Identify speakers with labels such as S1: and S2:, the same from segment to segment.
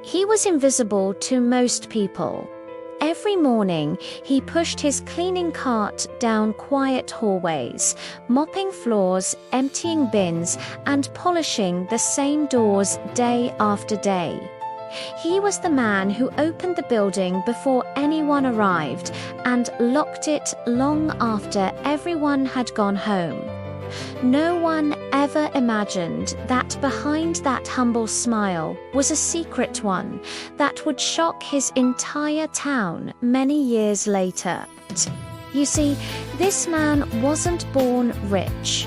S1: He was invisible to most people. Every morning, he pushed his cleaning cart down quiet hallways, mopping floors, emptying bins, and polishing the same doors day after day. He was the man who opened the building before anyone arrived and locked it long after everyone had gone home. No one ever imagined that behind that humble smile was a secret one that would shock his entire town many years later. You see, this man wasn't born rich.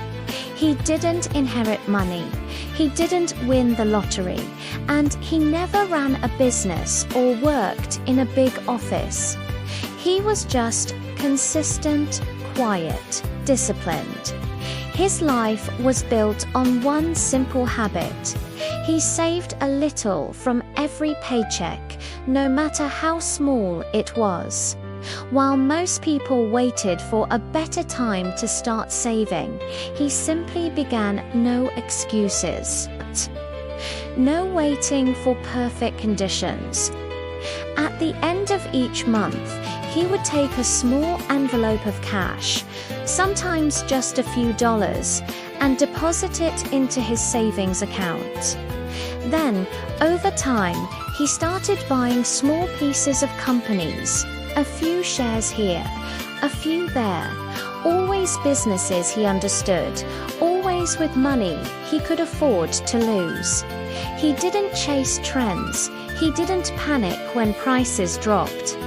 S1: He didn't inherit money. He didn't win the lottery, and he never ran a business or worked in a big office. He was just consistent, quiet, disciplined. His life was built on one simple habit. He saved a little from every paycheck, no matter how small it was. While most people waited for a better time to start saving, he simply began. No excuses. No waiting for perfect conditions. At the end of each month, he would take a small envelope of cash, sometimes just a few dollars, and deposit it into his savings account. Then, over time, he started buying small pieces of companies, a few shares here, a few there, always businesses he understood, always with money he could afford to lose. He didn't chase trends, he didn't panic when prices dropped.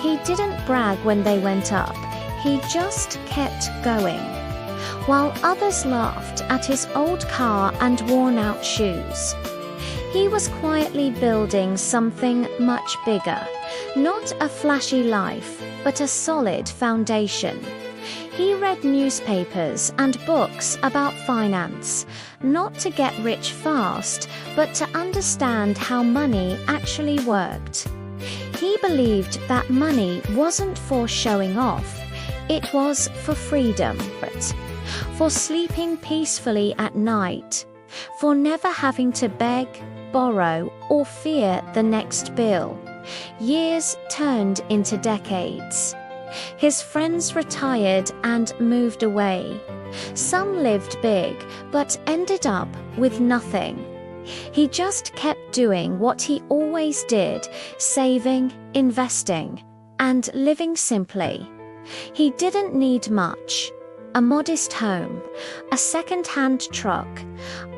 S1: He didn't brag when they went up, he just kept going. While others laughed at his old car and worn-out shoes, he was quietly building something much bigger. Not a flashy life, but a solid foundation. He read newspapers and books about finance, not to get rich fast, but to understand how money actually worked. He believed that money wasn't for showing off, it was for freedom, for sleeping peacefully at night, for never having to beg, borrow, or fear the next bill. Years turned into decades. His friends retired and moved away. Some lived big, but ended up with nothing. He just kept doing what he always did, saving, investing, and living simply. He didn't need much. A modest home, a second-hand truck,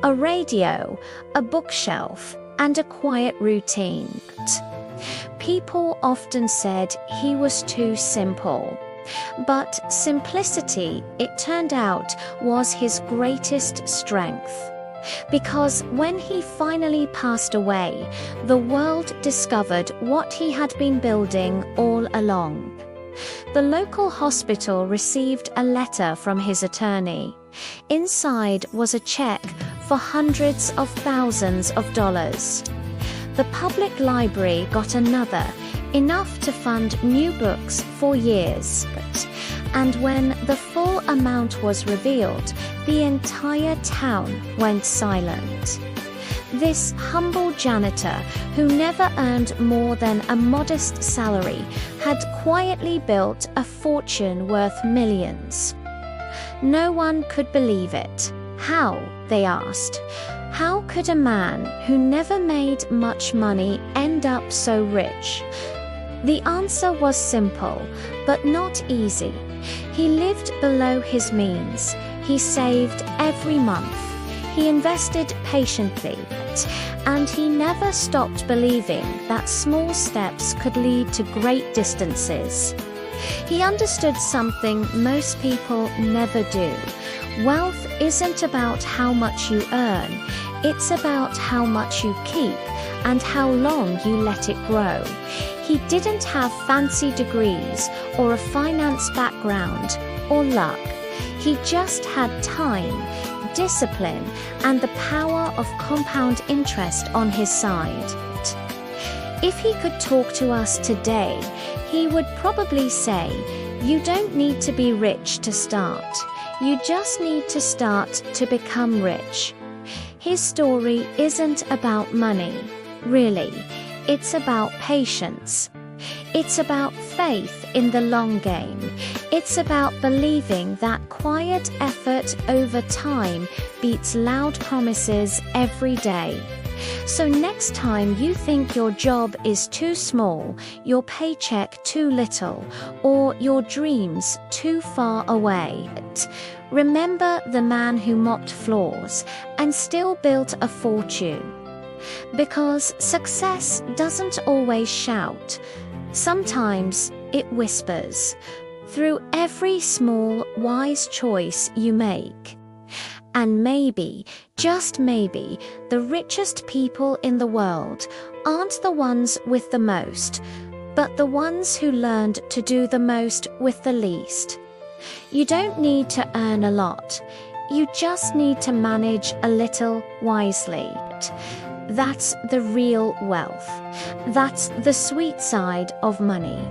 S1: a radio, a bookshelf, and a quiet routine. People often said he was too simple. But simplicity, it turned out, was his greatest strength. Because when he finally passed away, the world discovered what he had been building all along. The local hospital received a letter from his attorney. Inside was a check for hundreds of thousands of dollars. The public library got another, enough to fund new books for years. And when the full amount was revealed, the entire town went silent. This humble janitor, who never earned more than a modest salary, had quietly built a fortune worth millions. No one could believe it. How, they asked. How could a man who never made much money end up so rich? The answer was simple, but not easy. He lived below his means. He saved every month. He invested patiently, and he never stopped believing that small steps could lead to great distances. He understood something most people never do. Wealth isn't about how much you earn, it's about how much you keep and how long you let it grow. He didn't have fancy degrees or a finance background or luck. He just had time, discipline, and the power of compound interest on his side. If he could talk to us today, he would probably say, "You don't need to be rich to start. You just need to start to become rich." His story isn't about money. Really, it's about patience. It's about faith in the long game. It's about believing that quiet effort over time beats loud promises every day. So next time you think your job is too small, your paycheck too little, or your dreams too far away, remember the man who mopped floors and still built a fortune. Because success doesn't always shout. Sometimes it whispers through every small, wise choice you make. And maybe, just maybe, the richest people in the world aren't the ones with the most, but the ones who learned to do the most with the least. You don't need to earn a lot. You just need to manage a little wisely. That's the real wealth. That's the sweet side of money.